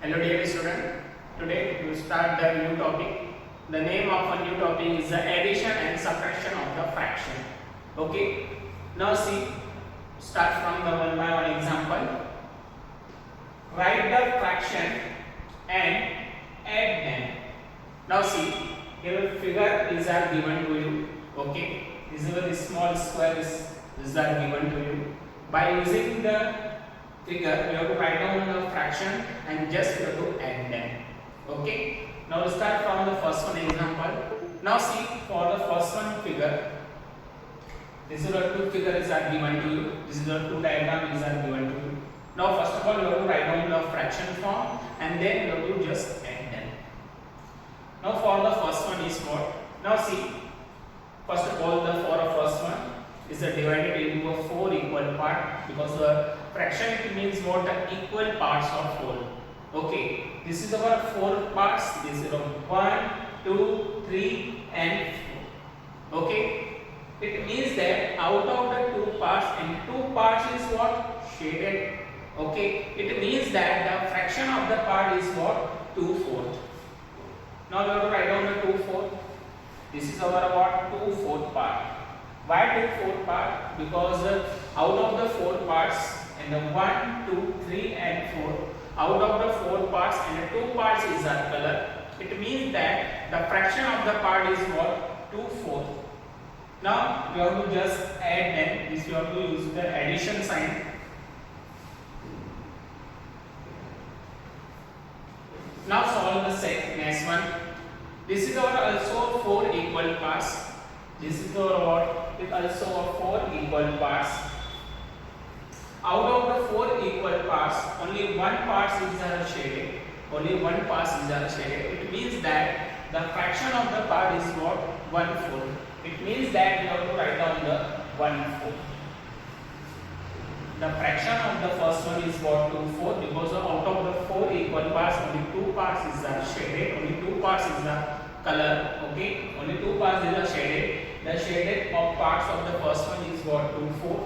Hello dear student, today we start the new topic. The name of a new topic is the addition and subtraction of the fraction. Okay, now see, start from the one by one example. Write the fraction and add them. Now see, here figure is are given to you. Okay, this is a very small square is are given to you. By using the figure, you have to write down the fraction and just you have to add them. Okay, now we start from the first one example. Now see, for the first one figure, this is the two figures are given to you. This is the two diagrams are given to you. Now first of all, you have to write down the fraction form and then you have to just add them. Now for the first one is what? Now see, first of all, the for the first one is divided into a 4 equal part, because the fraction it means what? The equal parts of whole. Okay, this is our 4 parts. This is 1, 2, 3 and 4. Okay, it means that out of the 2 parts, and 2 parts is what? Shaded. Okay, it means that the fraction of the part is what? 2/4. Now we have to write down the 2/4. This is our what? 2/4 part. Why 2/4 part? Because out of the 4 parts, and the 1, 2, 3 and 4, out of the 4 parts and the 2 parts is our color, it means that the fraction of the part is what? 2/4. Now you have to just add them. This you have to use the addition sign. Now solve the next one. This is our also 4 equal parts. This is our what? It also a 4 equal parts. Out of the 4 equal parts, only one part is shaded. Only one part is shaded. It means that the fraction of the part is what? 1/4. It means that you have to write down the 1/4. The fraction of the first one is what? 2/4, because out of the 4 equal parts, only 2 parts is shaded. Only 2 parts is the color. Okay, only 2 parts is shaded. The shaded of parts of the first one is what? 2/4.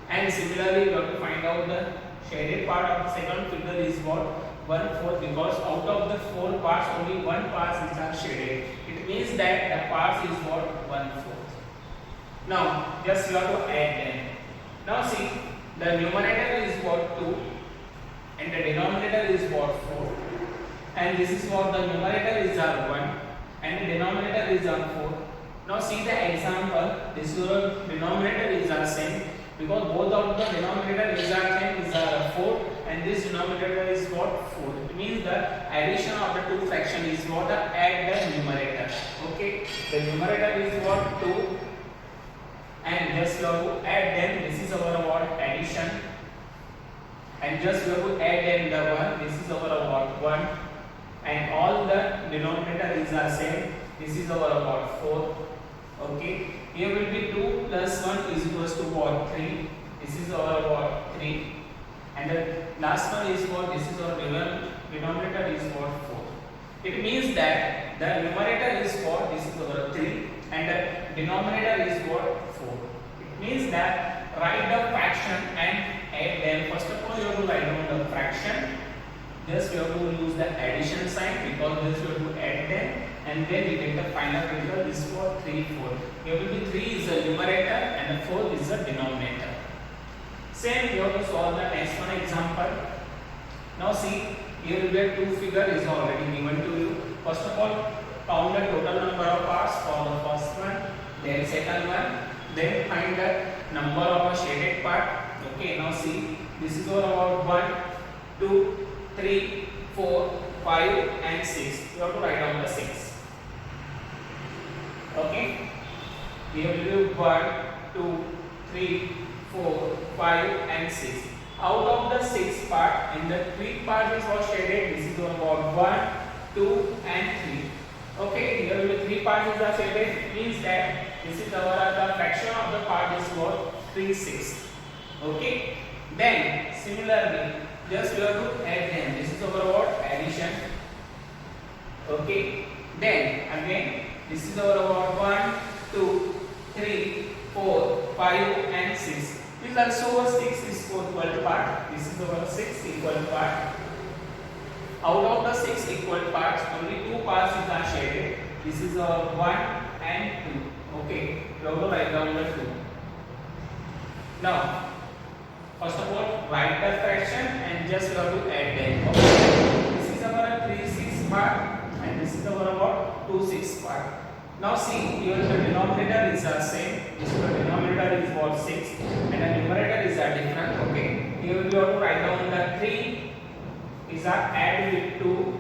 And similarly, you have to find out the shaded part of the second figure is what? 1/4, because out of the 4 parts, only one part is shaded. It means that the parts is what? 1/4. Now, just you have to add them. Now see, the numerator is what? 2 and the denominator is what? 4. And this is what the numerator is 1 and the denominator is 4. Now see the example. This is the denominator is same, because both of the denominator is same is 4 and this denominator is what? 4. It means the addition of the two fraction is what? Add the numerator. Okay, the numerator is what? 2 and just you have to add them. This is our what? Addition, and just you have to add them the 1. This is our what? 1 and all the denominator is same. This is our what? 4. Okay, here will be 2 plus 1 is equals to what? 3. This is our what? 3 and the last one is what? This is our denominator is what? 4. It means that the numerator is what? This is our 3 and the denominator is what? 4. It means that write the fraction and add them. First of all, you have to write down the fraction. Just you have to use the addition sign, because this you have to add them, and then we get the final result is what? 3, 4. Here will be 3 is the numerator and the 4 is the denominator. Same you have to solve the next one example. Now see, here will be 2 figure is already given to you. First of all, count the total number of parts for the first one, then second one, then find the number of a shaded part. Okay, now see, this is all about 1, 2, 3, 4, 5 and 6. You have to write down the 6. Okay, here will be 1, 2, 3, 4, 5 and 6. Out of the 6 part, and the 3 part is what? Shaded. This is about 1, 2 and 3. Okay, here will be 3 parts is shaded. It means that this is our the fraction of the part is what? 3/6. Okay, then similarly, just you have to add them. This is our what? Addition. Okay, then again, this is our what? 1, 2, 3, 4, 5 and 6. This is also a 6 is equal part. This is our 6 equal part. out of the 6 equal parts, only 2 parts are shaded. This is 1 and 2. Okay, you have to write down the 2. Now, first of all, write the fraction and just you have to add them. Okay, this is our 3/6 part and this is our what 2/6 part. Now see, here the denominator is the same. This denominator is what 6 and the numerator is different. Okay, here you have to write down the 3 is add with 2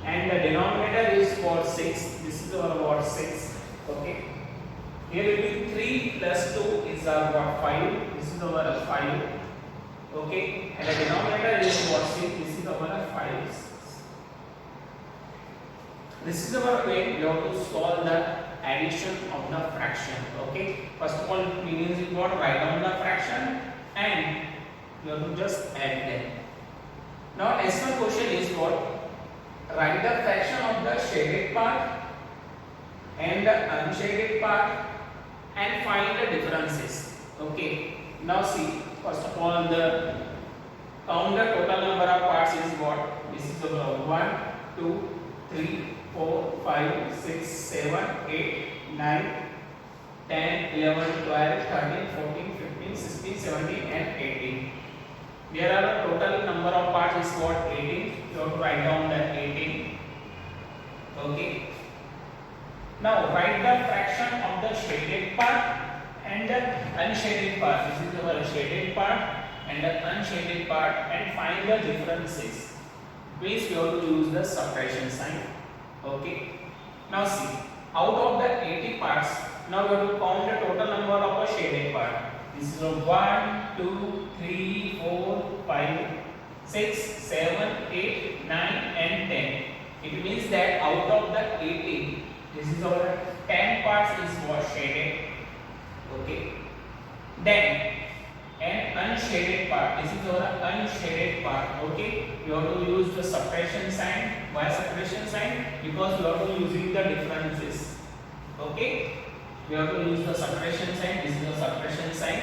and the denominator is what 6. This is our what 6. Okay, here will be 3 plus 2 is our what 5. This is our 5. Okay, and the denominator is what 6. This is our 5. This is our way we have to solve the addition of the fraction. Okay, first of all, means is what write down the fraction and you have to just add them. Now, next one question is what write the fraction of the shaded part and the unshaded part and find the differences. Okay, now see, first of all, the count the total number of parts is what this is our 1, 2, 3, 4, 5, 6, 7, 8, 9, 10, 11, 12, 13, 14, 15, 16, 17 and 18. There are the total number of parts is what 18. You have to write down the 18. Okay. Now write the fraction of the shaded part and the unshaded part. This is our shaded part and the unshaded part and find the differences. Please you have to use the subtraction sign. Okay. Now see, out of the 80 parts, now we have to count the total number of a shaded part. This is 1, 2, 3, 4, 5, 6, 7, 8, 9 and 10. It means that out of the 80, this is our 10 parts is what shaded. Okay. Then an unshaded part. This is our unshaded part. Okay. You have to use the subtraction sign. Why subtraction sign? Because you have to using the differences. Okay. We have to use the subtraction sign. This is the subtraction sign.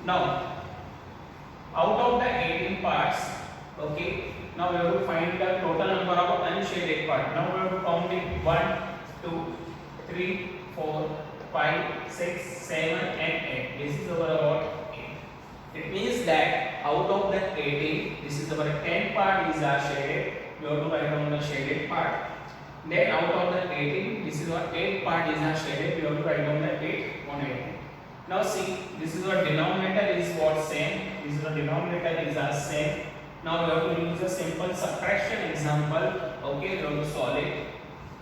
Now, out of the 18 parts, okay. Now we have to find the total number of unshaded part. Now we have to count it 1, 2, 3, 4, 5, 6, 7 and 8. This is our 8. It means that out of the 18, this is our 10 part is shaded. We have to write down the shaded part. Then out of the 18, this is our 8 part is shaded. We have to write down the 8 on 18. Now see, this is our denominator is what same. This is our denominator is same. Now we have to use a simple subtraction example. Okay, we have to solve it.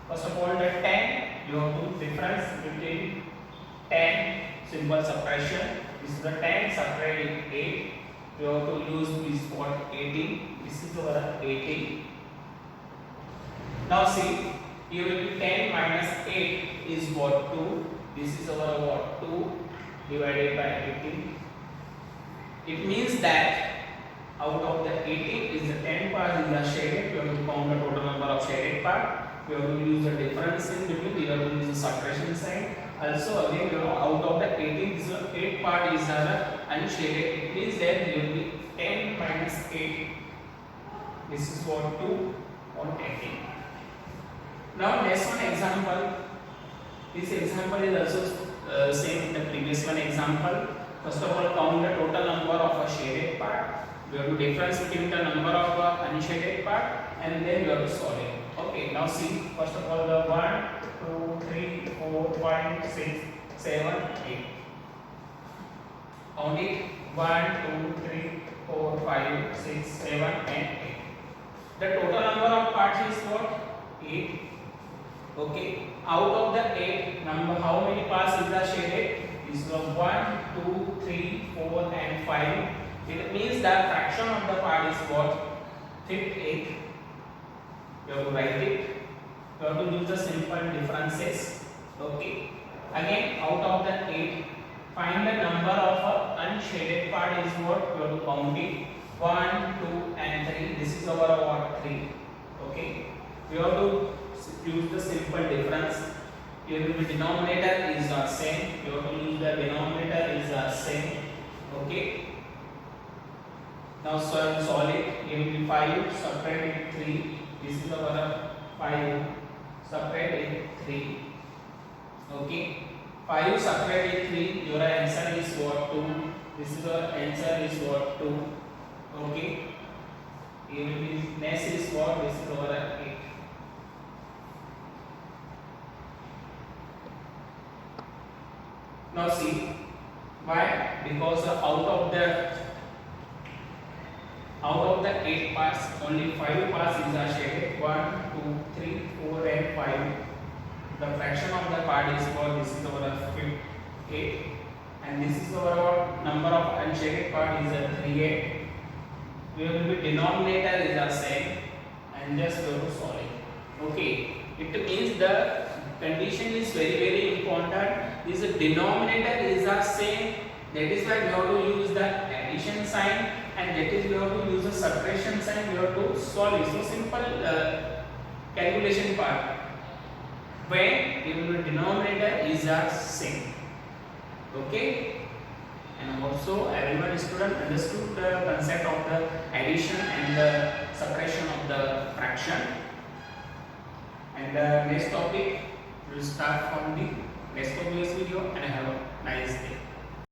First of all, the 10, you have to difference between 10 simple subtraction. This is the 10 subtracting 8. You have to use this what 18. This is our 18. Now see, here will be 10 minus 8 is what 2. This is our what 2 divided by 18. It means that out of the 18 is the 10 part is the shaded. We have to count the total number of shaded part. We have to use the difference in between. We have to use the subtraction sign. Also again, you know, out of the 18, this 8 part is unshaded. It means that there will be 10 minus 8. This is what 2 on 18. Now next one example. This example is also same in the previous one example. First of all, count the total number of a shaded part. We have to difference between the number of unshaded part and then we have to solve it. Okay, now see, first of all the 1, 2, 3, 4, 5, 6, 7, 8. Count it 1, 2, 3, 4, 5, 6, 7 and 8. The total number of parts is what? 8. Okay, out of the 8 number, how many parts is the shaded? This is 1, 2, 3, 4 and 5. It means that fraction of the part is what? 8. You have to write it. You have to use the simple differences. Okay. Again, out of the 8, find the number of unshaded part is what? You have to count it. 1, 2 and 3. This is our what? 3. Okay. You have to use the simple difference. Here the denominator is same. You have to use the denominator is same. Okay. Now solve it. It will be 5 subtract 3. This is our 5 subtract 3. Okay. 5 subtract 3. Your answer is what? 2. This is your answer is what? 2. Okay. It will be next is what? This is our 8. Now see why? Because out of the 8 parts, only 5 parts is are shaded. 1, 2, 3, 4, and 5. The fraction of the part is what? This is our 8, and this is our number of unshaded part is 3, 8. We will be denominator is the same, and just go to solve it. Okay, it means the condition is very important. This denominator is the same. That is why we have to use the addition sign, and that is we have to use the subtraction sign. We have to solve it. So simple calculation part. When the denominator is the same. Okay. And also everyone student understood the concept of the addition and the subtraction of the fraction. And the next topic will start from the next of this video, and have a nice day.